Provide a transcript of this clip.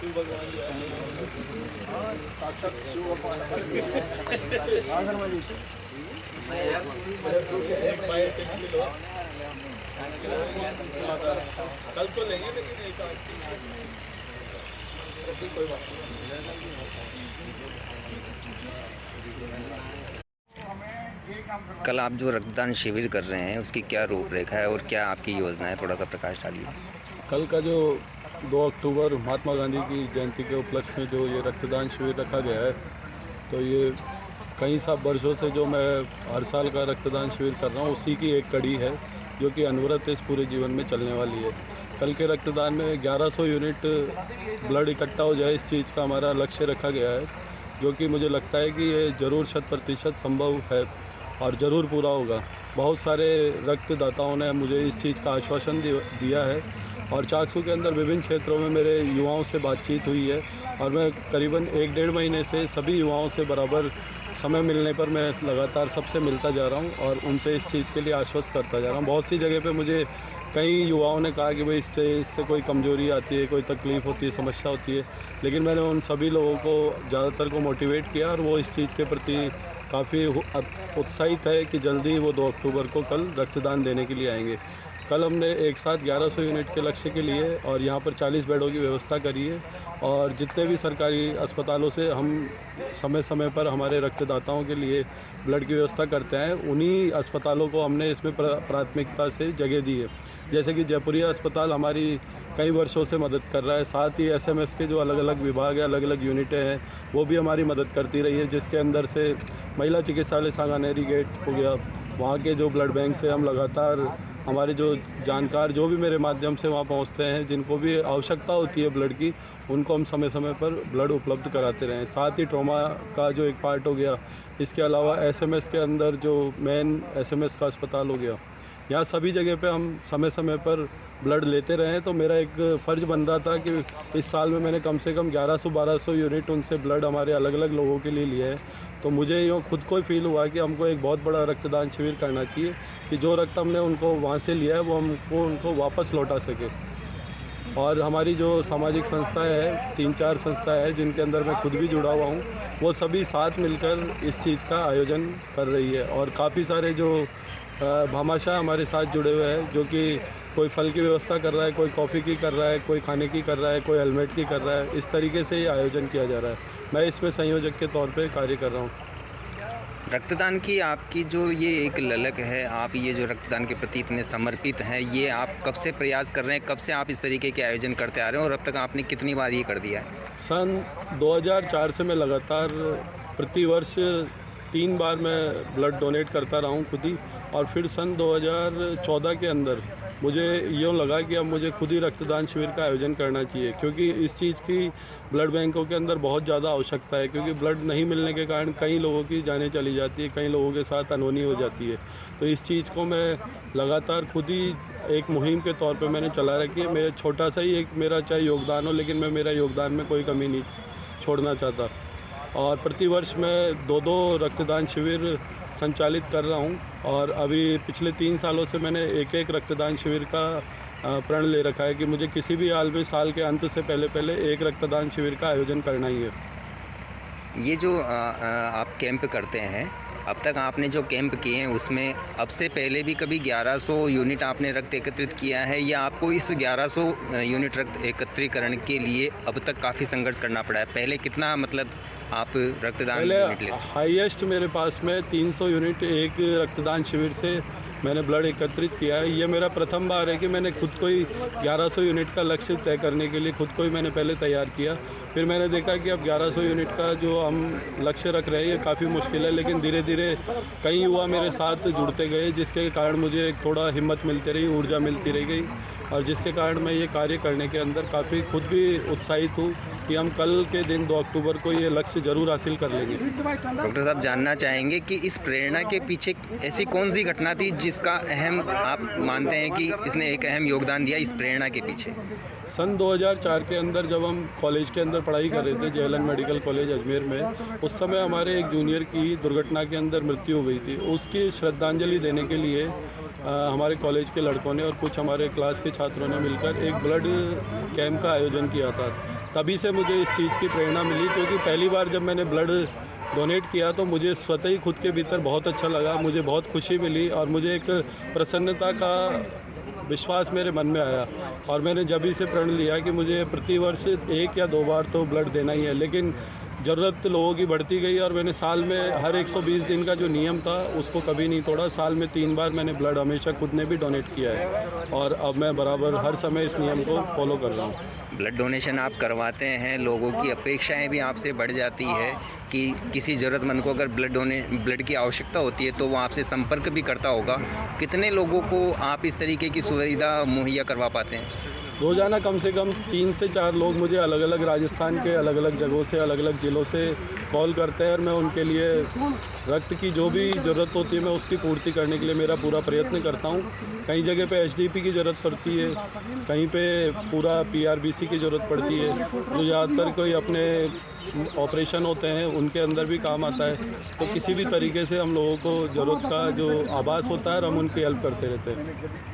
शिव भगवान जी साक्षात शिव कल तो लेंगे लेकिन एक कोई बात कल आप जो रक्तदान शिविर कर रहे हैं उसकी क्या रूपरेखा है और क्या आपकी योजना है, थोड़ा सा प्रकाश डालिए। कल का जो 2 अक्टूबर महात्मा गांधी की जयंती के उपलक्ष्य में जो ये रक्तदान शिविर रखा गया है, तो ये कई वर्षों से जो मैं हर साल का रक्तदान शिविर कर रहा हूँ उसी की एक कड़ी है जो कि अनवरत इस पूरे जीवन में चलने वाली है। कल के रक्तदान में 1100 यूनिट ब्लड इकट्ठा हो जाए, इस चीज़ का हमारा लक्ष्य रखा गया है, जो कि मुझे लगता है कि ये ज़रूर 100% संभव है और ज़रूर पूरा होगा। बहुत सारे रक्तदाताओं ने मुझे इस चीज़ का आश्वासन दिया है और चाकसू के अंदर विभिन्न क्षेत्रों में मेरे युवाओं से बातचीत हुई है और मैं करीबन 1-1.5 महीने से सभी युवाओं से बराबर समय मिलने पर मैं लगातार सबसे मिलता जा रहा हूं और उनसे इस चीज़ के लिए आश्वस्त करता जा रहा हूं। बहुत सी जगह पे मुझे कई युवाओं ने कहा कि भाई इससे कोई कमजोरी आती है, कोई तकलीफ़ होती है, समस्या होती है, लेकिन मैंने उन सभी लोगों को ज़्यादातर को मोटिवेट किया और वो इस चीज़ के प्रति काफ़ी उत्साहित है कि जल्दी वो 2 अक्टूबर को कल रक्तदान देने के लिए आएंगे। कल हमने एक साथ 1100 यूनिट के लक्ष्य के लिए और यहाँ पर 40 बेडों की व्यवस्था करी है और जितने भी सरकारी अस्पतालों से हम समय समय पर हमारे रक्तदाताओं के लिए ब्लड की व्यवस्था करते हैं, उन्हीं अस्पतालों को हमने इसमें प्राथमिकता से जगह दी है। जैसे कि जयपुरिया अस्पताल हमारी कई वर्षों से मदद कर रहा है, साथ ही SMS के जो अलग अलग विभाग है, अलग अलग यूनिटें हैं, वो भी हमारी मदद करती रही है, जिसके अंदर से महिला चिकित्सालय सांगानेरी गेट हो गया, वहाँ के जो ब्लड बैंक से हम लगातार हमारे जो जानकार जो भी मेरे माध्यम से वहाँ पहुँचते हैं, जिनको भी आवश्यकता होती है ब्लड की, उनको हम समय समय पर ब्लड उपलब्ध कराते रहें। साथ ही ट्रॉमा का जो एक पार्ट हो गया, इसके अलावा SMS के अंदर जो मेन SMS का अस्पताल हो गया, यहाँ सभी जगह पे हम समय समय पर ब्लड लेते रहे। तो मेरा एक फ़र्ज़ बन रहा था कि इस साल में मैंने कम से कम 1100-1200 यूनिट उनसे ब्लड हमारे अलग अलग लोगों के लिए लिए है। तो मुझे यूँ खुद को ही फील हुआ कि हमको एक बहुत बड़ा रक्तदान शिविर करना चाहिए कि जो रक्त हमने उनको वहाँ से लिया है वो हमको उनको वापस लौटा सके। और हमारी जो सामाजिक संस्थाएं हैं, 3-4 संस्थाएं हैं जिनके अंदर मैं खुद भी जुड़ा हुआ हूँ, वो सभी साथ मिलकर इस चीज़ का आयोजन कर रही है और काफ़ी सारे जो भामाशाह हमारे साथ जुड़े हुए हैं, जो कि कोई फल की व्यवस्था कर रहा है, कोई कॉफ़ी की कर रहा है, कोई खाने की कर रहा है, कोई हेलमेट की कर रहा है। इस तरीके से ये आयोजन किया जा रहा है। मैं इसमें संयोजक के तौर पे कार्य कर रहा हूँ। रक्तदान की आपकी जो ये एक ललक है, आप ये जो रक्तदान के प्रति इतने समर्पित हैं, ये आप कब से प्रयास कर रहे हैं, कब से आप इस तरीके के आयोजन करते आ रहे हैं और अब तक आपने कितनी बार ये कर दिया है? सन 2004 से मैं लगातार प्रतिवर्ष 3 बार मैं ब्लड डोनेट करता रहा हूँ खुद ही, और फिर सन 2014 के अंदर मुझे यूँ लगा कि अब मुझे खुद ही रक्तदान शिविर का आयोजन करना चाहिए, क्योंकि इस चीज़ की ब्लड बैंकों के अंदर बहुत ज़्यादा आवश्यकता है, क्योंकि ब्लड नहीं मिलने के कारण कई लोगों की जानें चली जाती है, कई लोगों के साथ अनहोनी हो जाती है। तो इस चीज़ को मैं लगातार खुद ही एक मुहिम के तौर पे मैंने चला रखी है। मेरा छोटा सा ही एक मेरा चाहे योगदान हो, लेकिन मैं मेरा योगदान में कोई कमी नहीं छोड़ना चाहता। और प्रतिवर्ष मैं 2-2 रक्तदान शिविर संचालित कर रहा हूं और अभी पिछले 3 सालों से मैंने एक रक्तदान शिविर का प्रण ले रखा है कि मुझे किसी भी हाल में साल के अंत से पहले एक रक्तदान शिविर का आयोजन करना ही है। ये जो आप कैंप करते हैं, अब तक आपने जो कैंप किए हैं उसमें अब से पहले भी कभी 1100 यूनिट आपने रक्त एकत्रित किया है, या आपको इस 1100 यूनिट रक्त एकत्रीकरण के लिए अब तक काफ़ी संघर्ष करना पड़ा है? पहले कितना मतलब आप रक्तदान यूनिट लेते? हाईएस्ट मेरे पास में 300 यूनिट एक रक्तदान शिविर से मैंने ब्लड एकत्रित किया है। ये मेरा प्रथम बार है कि मैंने खुद को ही 1100 यूनिट का लक्ष्य तय करने के लिए खुद को ही मैंने पहले तैयार किया। फिर मैंने देखा कि अब 1100 यूनिट का जो हम लक्ष्य रख रहे हैं ये काफ़ी मुश्किल है, लेकिन धीरे धीरे कई युवा मेरे साथ जुड़ते गए, जिसके कारण मुझे थोड़ा हिम्मत मिलती रही, ऊर्जा मिलती रह गई, और जिसके कारण मैं ये कार्य करने के अंदर काफ़ी खुद भी उत्साहित हूँ कि हम कल के दिन 2 अक्टूबर को ये लक्ष्य ज़रूर हासिल कर लेंगे। डॉक्टर साहब, जानना चाहेंगे कि इस प्रेरणा के पीछे ऐसी कौन सी घटना थी जिसका अहम आप मानते हैं कि इसने एक अहम योगदान दिया इस प्रेरणा के पीछे? सन 2004 के अंदर जब हम कॉलेज के अंदर पढ़ाई कर रहे थे, जेएलएन मेडिकल कॉलेज अजमेर में, उस समय हमारे एक जूनियर की दुर्घटना के अंदर मृत्यु हो गई थी। उसकी श्रद्धांजलि देने के लिए हमारे कॉलेज के लड़कों ने और कुछ हमारे क्लास के छात्रों ने मिलकर एक ब्लड कैंप का आयोजन किया था। तभी से मुझे इस चीज़ की प्रेरणा मिली, क्योंकि पहली बार जब मैंने ब्लड डोनेट किया तो मुझे स्वतः ही खुद के भीतर बहुत अच्छा लगा, मुझे बहुत खुशी मिली और मुझे एक प्रसन्नता का विश्वास मेरे मन में आया। और मैंने जब ही से प्रण लिया कि मुझे प्रतिवर्ष 1 या 2 बार तो ब्लड देना ही है। लेकिन ज़रूरत लोगों की बढ़ती गई और मैंने साल में हर 120 दिन का जो नियम था उसको कभी नहीं तोड़ा। साल में 3 बार मैंने ब्लड हमेशा खुद ने भी डोनेट किया है और अब मैं बराबर हर समय इस नियम को फॉलो कर रहा हूँ। ब्लड डोनेशन आप करवाते हैं, लोगों की अपेक्षाएं भी आपसे बढ़ जाती है कि किसी ज़रूरतमंद को अगर ब्लड की आवश्यकता होती है तो वो आपसे संपर्क भी करता होगा। कितने लोगों को आप इस तरीके की सुविधा मुहैया करवा पाते हैं? रोज़ाना कम से कम 3 से 4 लोग मुझे अलग अलग राजस्थान के अलग अलग जगहों से, अलग अलग ज़िलों से कॉल करते हैं और मैं उनके लिए रक्त की जो भी ज़रूरत होती है मैं उसकी पूर्ति करने के लिए मेरा पूरा प्रयत्न करता हूँ। कई जगह पे एचडीपी की ज़रूरत पड़ती है, कहीं पे पूरा पीआरबीसी की ज़रूरत पड़ती है, जो ज़्यादातर कोई अपने ऑपरेशन होते हैं उनके अंदर भी काम आता है। तो किसी भी तरीके से हम लोगों को ज़रूरत का जो आभास होता है और हम उनकी हेल्प करते रहते हैं।